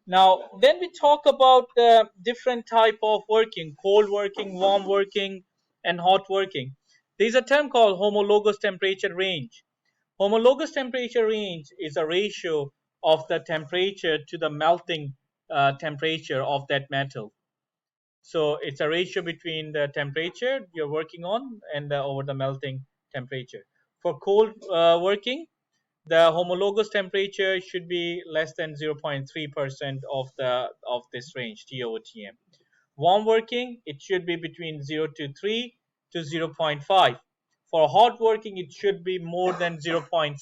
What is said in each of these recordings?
Now, then we talk about the different type of working: cold working, warm working, and hot working. There is a term called homologous temperature range. Homologous temperature range is a ratio of the temperature to the melting temperature of that metal. So it's a ratio between the temperature you're working on and over the melting temperature. For cold working, the homologous temperature should be less than 0.3% of this range, T over Tm. Warm working, it should be between 0 to 3 to 0.5. For hot working, it should be more than 0.6,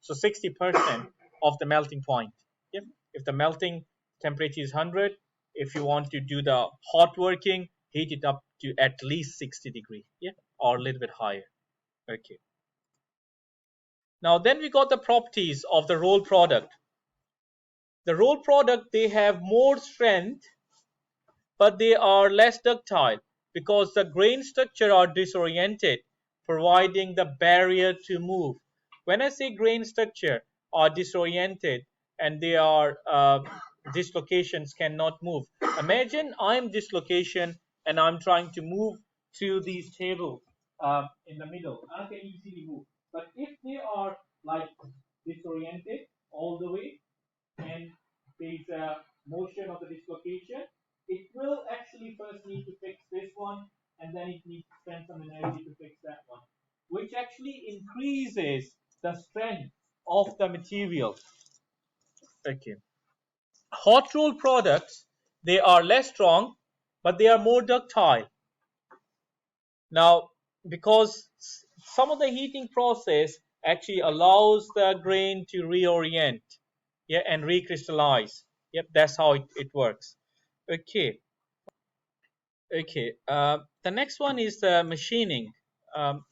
so 60% of the melting point. Yeah? If the melting temperature is 100, if you want to do the hot working, heat it up to at least 60 degrees, yeah, or a little bit higher. Okay. Now then we got the properties of the roll product. The roll product, they have more strength, but they are less ductile because the grain structure are disoriented, providing the barrier to move. When I say grain structure are disoriented and they are dislocations cannot move. Imagine I'm dislocation and I'm trying to move through these tables in the middle. I can easily move. But if they are like disoriented all the way, and there is a motion of the dislocation, it will actually first need to fix this one, and then it needs to spend some energy to fix that one, which actually increases the strength of the material. Okay. Hot roll products, they are less strong, but they are more ductile. Now, because some of the heating process actually allows the grain to reorient, yeah, and recrystallize. Yep, that's how it works. Okay, okay. The next one is the machining. Um,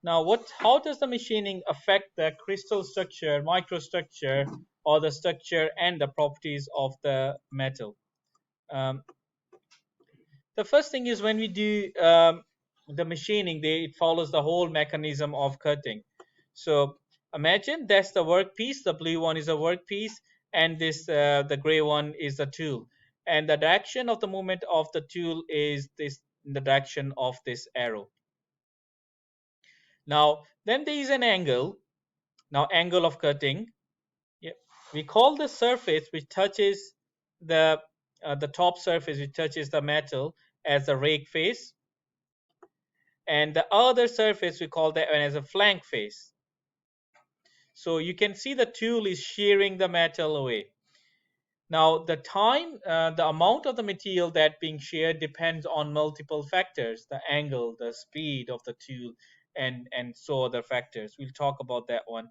Now, how does the machining affect the crystal structure, microstructure, or the structure and the properties of the metal? Um, the first thing is when we do the machining, it follows the whole mechanism of cutting. So imagine that's the workpiece. The blue one is a workpiece, and this the gray one is the tool. And the direction of the movement of the tool is this in the direction of this arrow. Now, then there is an angle. Now, angle of cutting. Yeah, we call the surface which touches the top surface which touches the metal as the rake face, and the other surface we call that one as a flank face. So you can see the tool is shearing the metal away. Now the amount of the material that being sheared depends on multiple factors: the angle, the speed of the tool, and so other factors. We'll talk about that one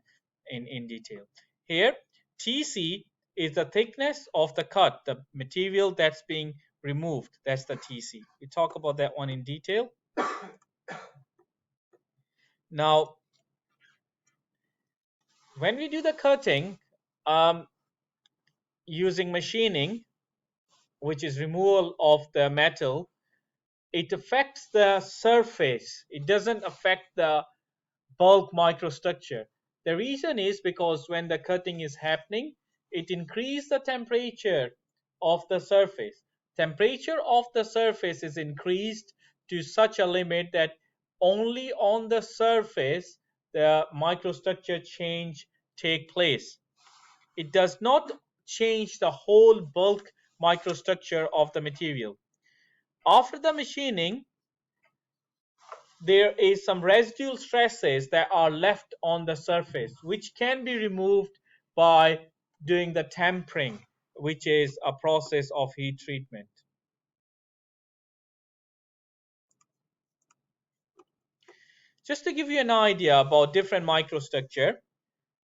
in detail. Here, TC is the thickness of the cut, the material that's being removed. That's the TC. We talk about that one in detail. Now, when we do the cutting using machining, which is removal of the metal, it affects the surface. It doesn't affect the bulk microstructure. The reason is because when the cutting is happening, it increases the temperature of the surface. Temperature of the surface is increased to such a limit that only on the surface the microstructure change take place. It does not change the whole bulk microstructure of the material. After the machining, there is some residual stresses that are left on the surface, which can be removed by doing the tempering, which is a process of heat treatment. Just to give you an idea about different microstructure,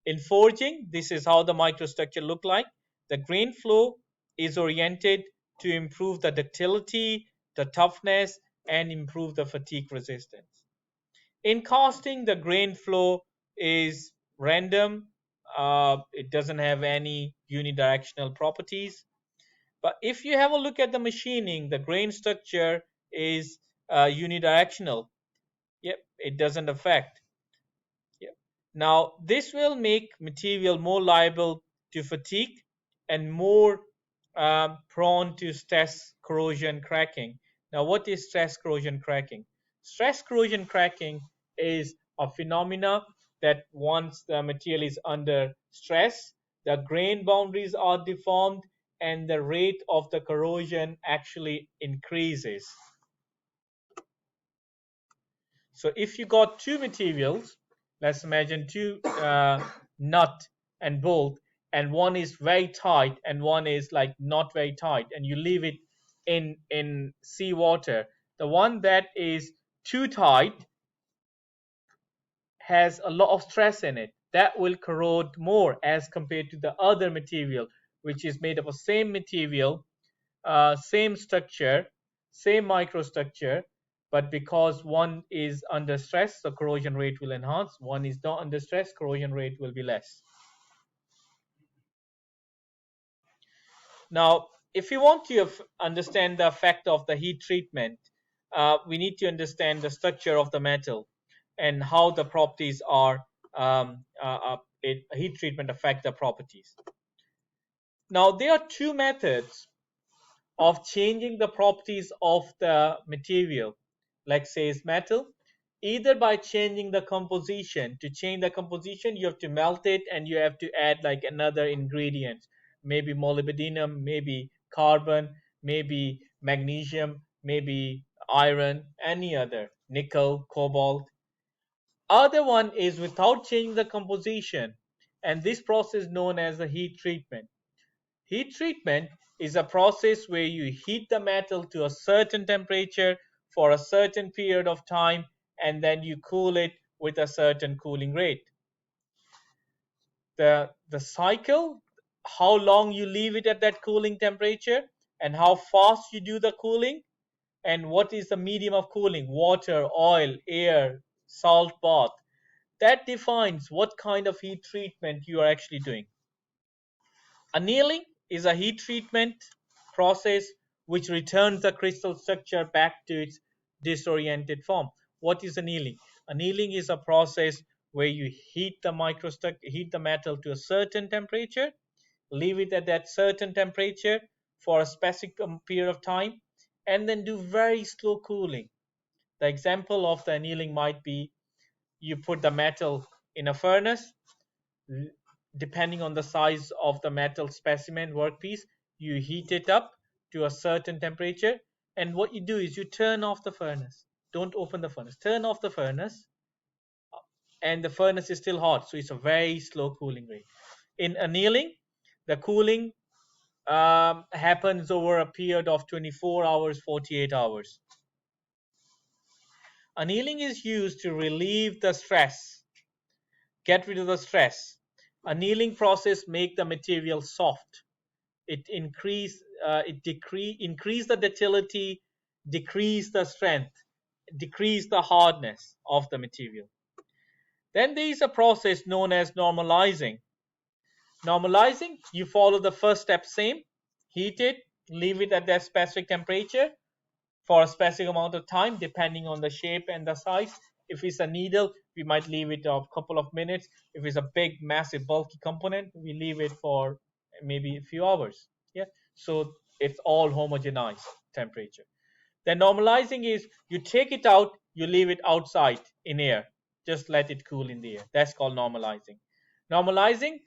in forging, this is how the microstructure look like. The grain flow is oriented to improve the ductility, the toughness, and improve the fatigue resistance. In casting, the grain flow is random. It doesn't have any unidirectional properties. But if you have a look at the machining, the grain structure is unidirectional. Yep, it doesn't affect. Yep. Now, this will make material more liable to fatigue and more prone to stress corrosion cracking. Now, what is stress corrosion cracking? Stress corrosion cracking is a phenomena that once the material is under stress, the grain boundaries are deformed and the rate of the corrosion actually increases. So if you got two materials, let's imagine two nut and bolt, and one is very tight and one is like not very tight, and you leave it in seawater, the one that is too tight has a lot of stress in it. That will corrode more as compared to the other material, which is made of the same material, same structure, same microstructure, but because one is under stress, the corrosion rate will enhance. One is not under stress, corrosion rate will be less. Now, if you want to understand the effect of the heat treatment, we need to understand the structure of the metal and how the properties are heat treatment affect the properties. Now, there are two methods of changing the properties of the material, like say is metal, either by changing the composition. To change the composition, you have to melt it and you have to add like another ingredient, maybe molybdenum, maybe carbon, maybe magnesium, maybe iron, any other, nickel, cobalt. Other one is without changing the composition, and this process is known as the heat treatment. Heat treatment is a process where you heat the metal to a certain temperature for a certain period of time, and then you cool it with a certain cooling rate. The cycle, how long you leave it at that cooling temperature, and how fast you do the cooling, and what is the medium of cooling, water, oil, air, salt bath, that defines what kind of heat treatment you are actually doing. Annealing is a heat treatment process which returns the crystal structure back to its disoriented form. What is annealing? Annealing is a process where you heat the heat the metal to a certain temperature, leave it at that certain temperature for a specific period of time, and then do very slow cooling. The example of the annealing might be you put the metal in a furnace. Depending on the size of the metal specimen workpiece, you heat it up to a certain temperature, and what you do is you turn off the furnace. Don't open the furnace, turn off the furnace, and the furnace is still hot, so it's a very slow cooling rate. In annealing, the cooling happens over a period of 24 hours, 48 hours. Annealing is used to relieve the stress, get rid of the stress. Annealing process make the material soft. It increase the ductility, decrease the strength, decrease the hardness of the material. Then there is a process known as normalizing. Normalizing, you follow the first step same, heat it, leave it at that specific temperature for a specific amount of time depending on the shape and the size. If it's a needle, we might leave it a couple of minutes. If it's a big, massive, bulky component, we leave it for maybe a few hours. Yeah, so it's all homogenized temperature. Then normalizing is you take it out, you leave it outside in air, just let it cool in the air. That's called normalizing. Normalizing,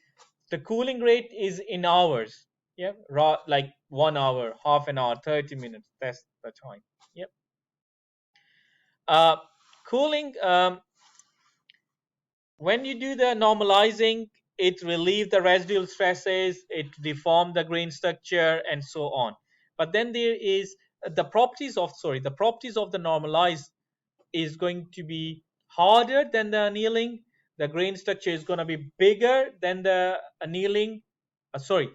the cooling rate is in hours. Yeah, like 1 hour, half an hour, 30 minutes. That's the time. Yep. Uh, Cooling, when you do the normalizing, it relieves the residual stresses, it deforms the grain structure, and so on. But then there is the properties of the normalized is going to be harder than the annealing. The grain structure is going to be bigger than the annealing.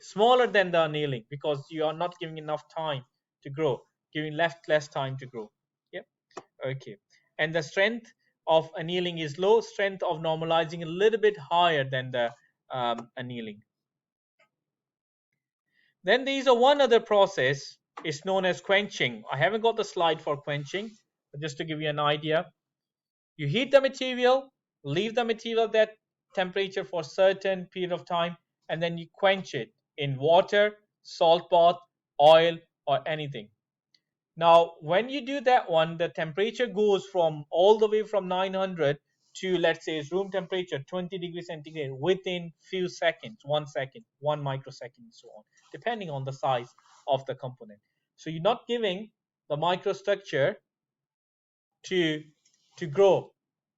Smaller than the annealing, because you are not giving enough time to grow, giving less time to grow. Yep. Okay. And the strength of annealing is low, strength of normalizing a little bit higher than the annealing. Then there is one other process. It's known as quenching. I haven't got the slide for quenching, but just to give you an idea, you heat the material, leave the material at that temperature for a certain period of time, and then you quench it. in water, salt bath, oil, or anything. Now, when you do that one, the temperature goes from all the way from 900 to, let's say, room temperature 20 degrees centigrade within few seconds, 1 second, 1 microsecond, and so on, depending on the size of the component. So you're not giving the microstructure to grow.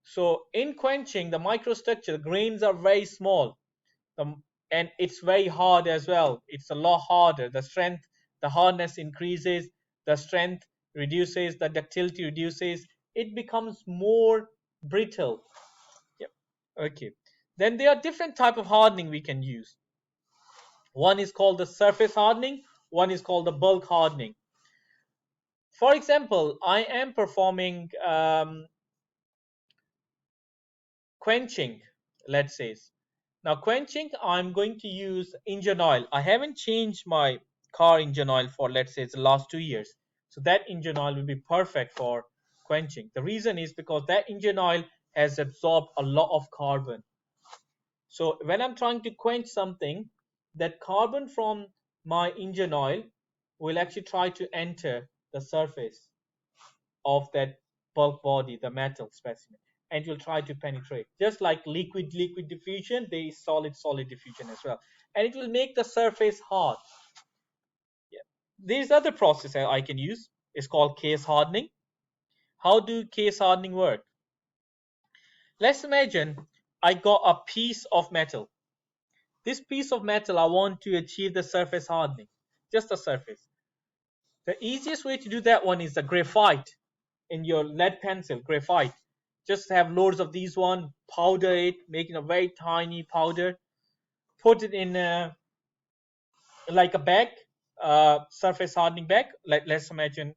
So in quenching, the microstructure, the grains are very small, and it's very hard as well. It's a lot harder. The strength, the hardness increases, the strength reduces, the ductility reduces. It becomes more brittle. Yep. Okay. Then there are different type of hardening we can use. One is called the surface hardening. One is called the bulk hardening. For example, I am performing quenching, let's say. Now quenching, I'm going to use engine oil. I haven't changed my car engine oil for, let's say, the last 2 years. So that engine oil will be perfect for quenching. The reason is because that engine oil has absorbed a lot of carbon. So when I'm trying to quench something, that carbon from my engine oil will actually try to enter the surface of that bulk body, the metal specimen, and it will try to penetrate. Just like liquid diffusion, there is solid diffusion as well, and it will make the surface hard. Yeah. There's other process I can use. It's called case hardening. How do case hardening work? Let's imagine I got a piece of metal. This piece of metal, I want to achieve the surface hardening, just the surface. The easiest way to do that one is the graphite. In your lead pencil, graphite, just have loads of these one, powder it, making a very tiny powder, put it in like a bag, surface hardening bag. Let's imagine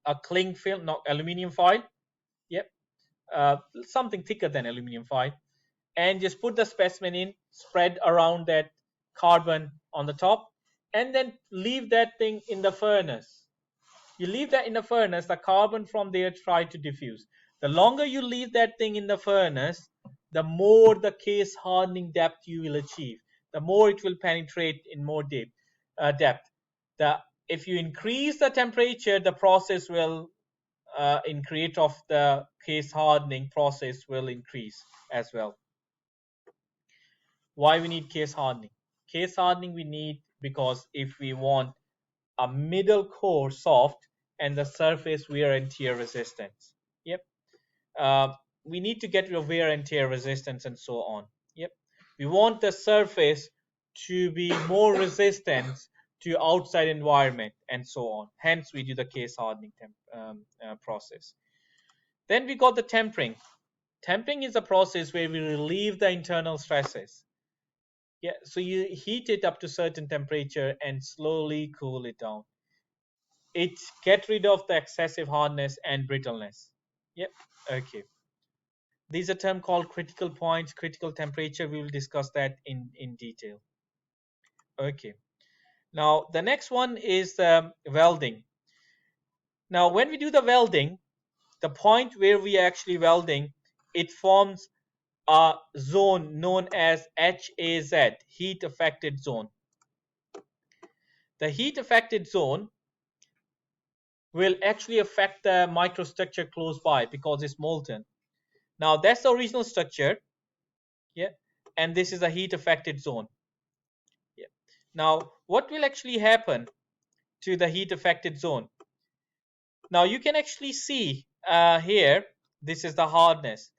a cling film, not aluminium foil. Yep. Something thicker than aluminium foil, and just put the specimen in, spread around that carbon on the top, and then leave that thing in the furnace. You leave that in the furnace, the carbon from there try to diffuse. The longer you leave that thing in the furnace, the more the case hardening depth you will achieve. The more it will penetrate in more depth. If you increase the temperature, the process will increase of the case hardening process will increase as well. Why we need case hardening? Case hardening we need because if we want a middle core soft and the surface wear and tear resistance. Yep. We need to get rid of wear and tear resistance and so on. Yep. We want the surface to be more resistant to outside environment and so on. Hence, we do the case hardening process. Then we got the tempering. Tempering is a process where we relieve the internal stresses. Yeah, so you heat it up to certain temperature and slowly cool it down. It get rid of the excessive hardness and brittleness. Yep. Okay. These are term called critical points, critical temperature. We will discuss that in detail. Okay. Now the next one is welding. Now when we do the welding, the point where we are actually welding, it forms a zone known as HAZ, heat affected zone. The heat affected zone will actually affect the microstructure close by because it's molten. Now that's the original structure, yeah, and this is a heat affected zone. Yeah. Now what will actually happen to the heat affected zone? Now you can actually see here, this is the hardness.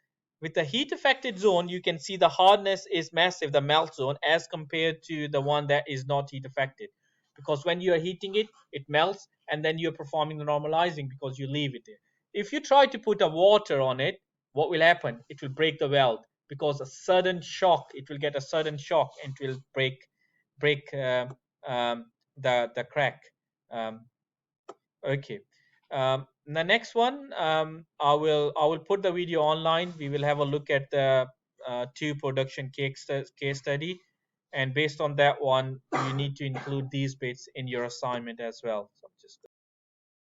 With the heat affected zone, you can see the hardness is massive, the melt zone, as compared to the one that is not heat affected. Because when you are heating it, it melts, and then you're performing the normalizing because you leave it there. If you try to put a water on it, what will happen? It will break the weld because a sudden shock, it will get a sudden shock and it will break the crack. Okay. The next one, I will put the video online. We will have a look at the two production case study, and based on that one, you need to include these bits in your assignment as well. So